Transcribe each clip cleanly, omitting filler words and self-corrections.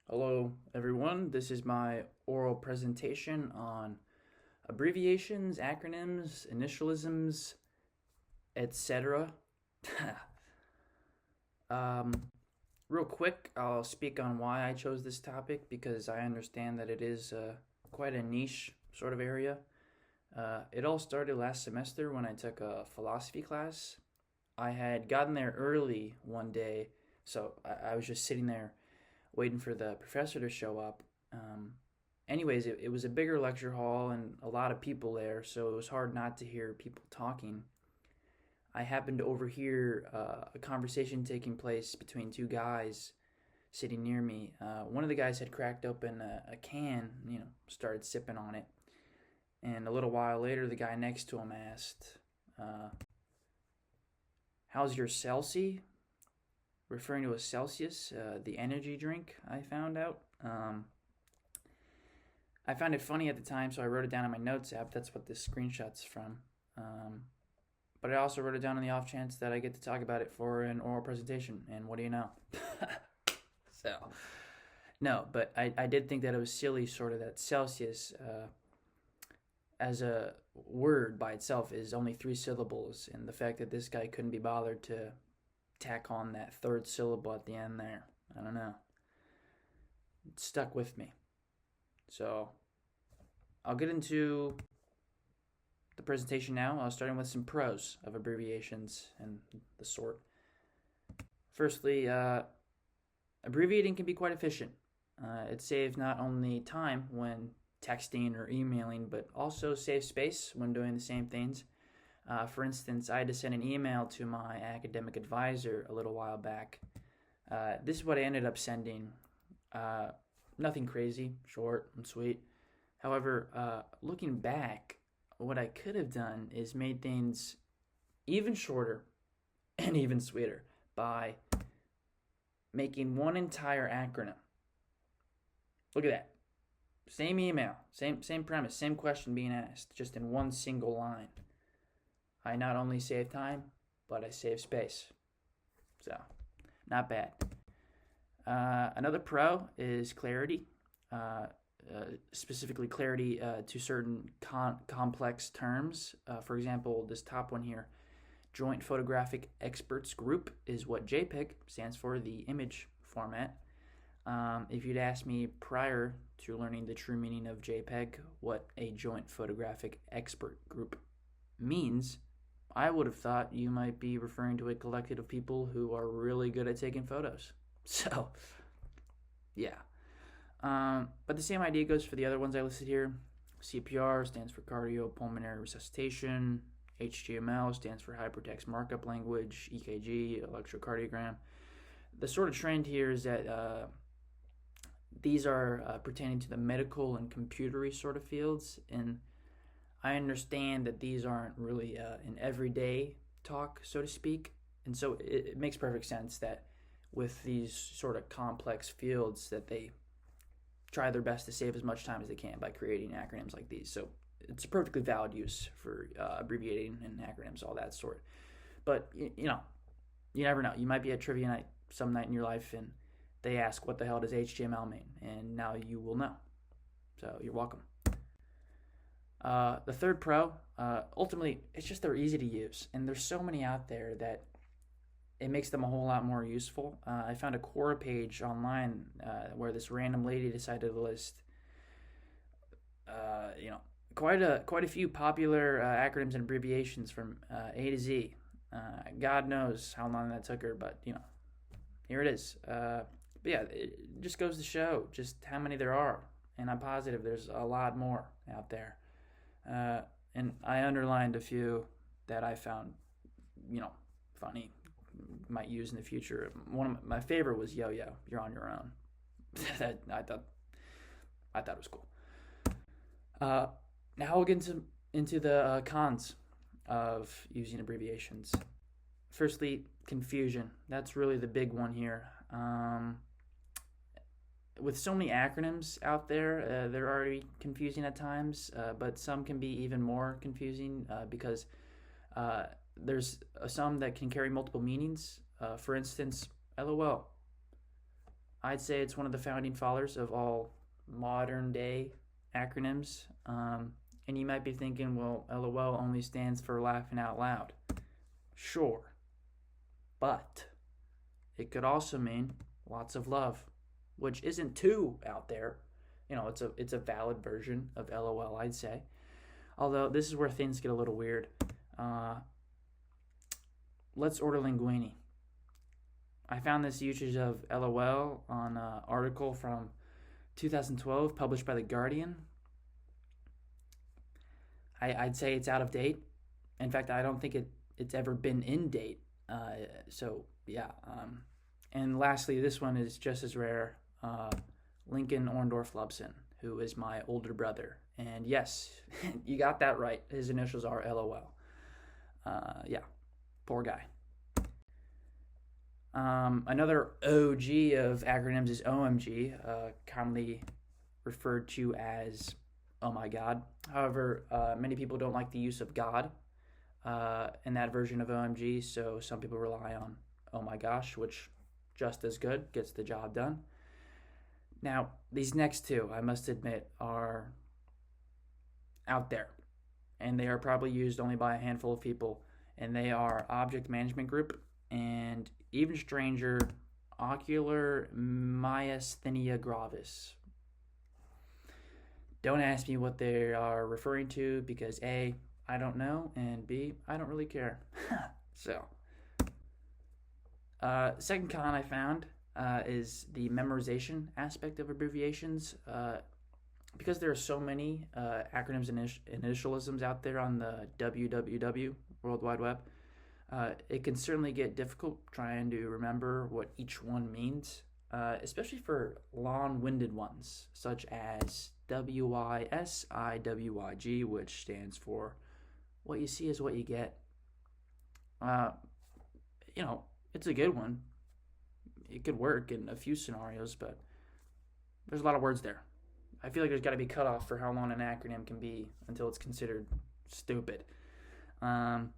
Hello, everyone. This is my oral presentation on abbreviations, acronyms, initialisms, etc. um, Real quick, I'll speak on why I chose this topic because I understand that it is quite a niche sort of area. It all started last semester when I took a philosophy class. I had gotten there early one day, so I was just sitting there waiting for the professor to show up. Um, Anyways, it was a bigger lecture hall and a lot of people there, so it was hard not to hear people talking. I happened to overhear a conversation taking place between two guys sitting near me. One of the guys had cracked open a can, started sipping on it. And a little while later, the guy next to him asked, "How's your Celsius?" Referring to a Celsius, the energy drink, I found out. I found it funny at the time, so I wrote it down in my notes app. That's what this screenshot's from. Um, but I also wrote it down on the off chance that I get to talk about it for an oral presentation. And what do you know? So, no, but I did think that it was silly, sort of, that Celsius, as a word by itself, is only three syllables. And the fact that this guy couldn't be bothered to tack on that third syllable at the end there, I don't know. It stuck with me. So I'll get into the presentation now, starting with some pros of abbreviations and the sort. Firstly, abbreviating can be quite efficient. It saves not only time when texting or emailing, but also saves space when doing the same things. For instance, I had to send an email to my academic advisor a little while back. This is what I ended up sending. Nothing crazy, short and sweet. However, looking back, what I could have done is made things even shorter and even sweeter by making one entire acronym. Look at that. Same email, same premise, same question being asked, just in one single line. I not only save time, but I save space. So, not bad. Another pro is clarity, specifically clarity to certain complex terms. For example, this top one here, Joint Photographic Experts Group, is what JPEG stands for, the image format. If you'd asked me prior to learning the true meaning of JPEG what a Joint Photographic Expert Group means, I would have thought you might be referring to a collective of people who are really good at taking photos. So, yeah. But the same idea goes for the other ones I listed here. CPR stands for cardiopulmonary resuscitation. HTML stands for hypertext markup language. EKG, electrocardiogram. The sort of trend here is that these are pertaining to the medical and computery sort of fields, and I understand that these aren't really an everyday talk, so to speak, and so it makes perfect sense that with these sort of complex fields that they try their best to save as much time as they can by creating acronyms like these. So it's a perfectly valid use for abbreviating and acronyms, all that sort. But you never know. You might be at trivia night some night in your life, and they ask, "What the hell does HTML mean?" And now you will know. So you're welcome. The third pro, ultimately, it's just they're easy to use, and there's so many out there that it makes them a whole lot more useful. I found a Quora page online where this random lady decided to list, quite a few popular acronyms and abbreviations from A to Z. God knows how long that took her, but here it is. But yeah, it just goes to show just how many there are, and I'm positive there's a lot more out there. And I underlined a few that I found, funny, might use in the future. One of my favorite was yo-yo. You're on your own. That I thought it was cool. Now we'll get into the cons of using abbreviations. Firstly, confusion. That's really the big one here. With so many acronyms out there, they're already confusing at times, but some can be even more confusing because there's some that can carry multiple meanings. For instance, LOL. I'd say it's one of the founding fathers of all modern day acronyms. And you might be thinking, well, LOL only stands for laughing out loud. Sure. But it could also mean lots of love, which isn't too out there. It's a valid version of LOL, I'd say. Although this is where things get a little weird. Let's order linguine. I found this usage of LOL on an article from 2012 published by The Guardian. I'd say it's out of date. In fact, I don't think it's ever been in date. Yeah. And lastly, this one is just as rare. Lincoln Orndorff Lubson, who is my older brother. And yes, you got that right. His initials are LOL. Yeah, poor guy. Another OG of acronyms is OMG, commonly referred to as oh my God. However, many people don't like the use of God in that version of OMG, so some people rely on oh my gosh, which just as good, gets the job done. Now, these next two, I must admit, are out there, and they are probably used only by a handful of people, and they are Object Management Group and, even stranger, Ocular Myasthenia Gravis. Don't ask me what they are referring to because A, I don't know, and B, I don't really care. Second con I found is the memorization aspect of abbreviations. Because there are so many acronyms and initialisms out there on the WWW, World Wide Web, it can certainly get difficult trying to remember what each one means, especially for long-winded ones, such as WISIWYG, which stands for what you see is what you get. It's a good one. It could work in a few scenarios, but there's a lot of words there. I feel like there's got to be cutoff for how long an acronym can be until it's considered stupid. But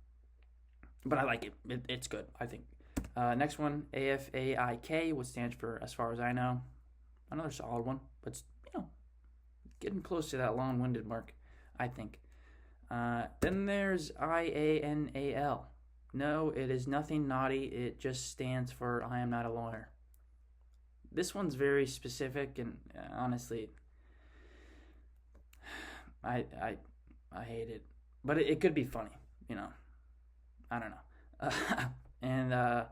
I like it. It's good, I think. Next one, AFAIK, which stands for, as far as I know, another solid one, but it's, getting close to that long-winded mark, I think. Then there's IANAL. No, it is nothing naughty. It just stands for I am not a lawyer. This one's very specific, and honestly, I hate it. But it could be funny, I don't know. And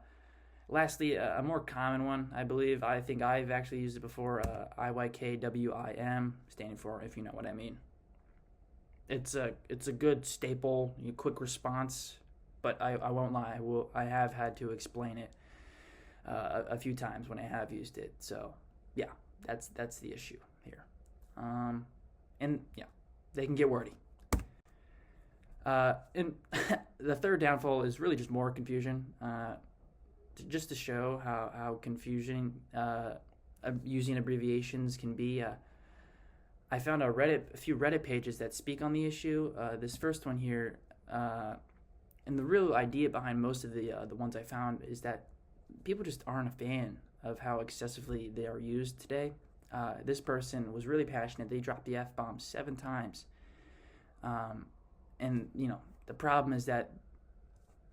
lastly, a more common one, I believe. I think I've actually used it before. IYKWIM, standing for if you know what I mean. It's a good staple, quick response. But I won't lie. I have had to explain it a few times when I have used it. So yeah, that's the issue here. And yeah, they can get wordy. And the third downfall is really just more confusion. Just to show how confusing using abbreviations can be. I found a few Reddit pages that speak on the issue. This first one here. And the real idea behind most of the ones I found is that people just aren't a fan of how excessively they are used today. This person was really passionate. They dropped the F-bomb 7 times. And, the problem is that,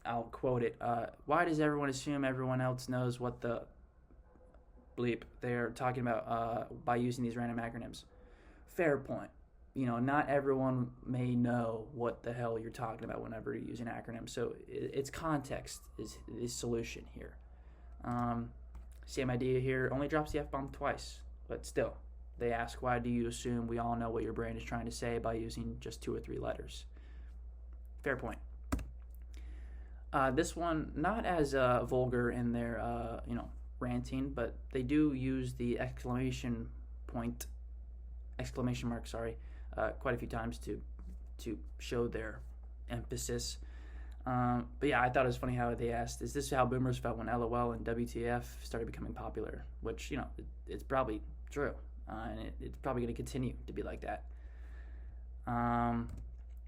I'll quote it, why does everyone assume everyone else knows what the bleep they're talking about by using these random acronyms? Fair point. Not everyone may know what the hell you're talking about whenever you're using acronyms. So it's context is the solution here. Same idea here, only drops the F-bomb twice. But still, they ask, why do you assume we all know what your brain is trying to say by using just 2 or 3 letters? Fair point. This one, not as vulgar in their, ranting, but they do use the exclamation mark, quite a few times to show their emphasis. But yeah, I thought it was funny how they asked, is this how boomers felt when LOL and WTF started becoming popular? Which, it's probably true. And it's probably going to continue to be like that.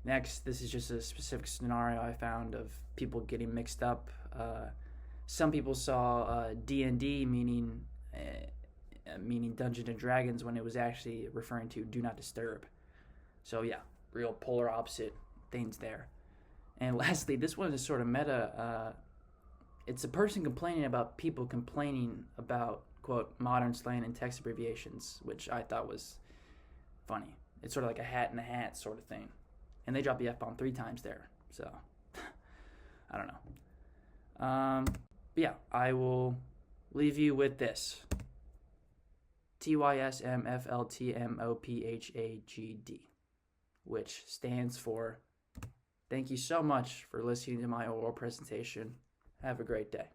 Next, this is just a specific scenario I found of people getting mixed up. Some people saw D&D meaning meaning Dungeons and Dragons, when it was actually referring to Do Not Disturb. So yeah, real polar opposite things there. And lastly, this one is sort of meta. It's a person complaining about people complaining about, quote, modern slang and text abbreviations, which I thought was funny. It's sort of like a hat in a hat sort of thing. And they dropped the F-bomb 3 times there. So, I don't know. But yeah, I will leave you with this. TYSMFLTMOPHAGD, which stands for thank you so much for listening to my oral presentation. Have a great day.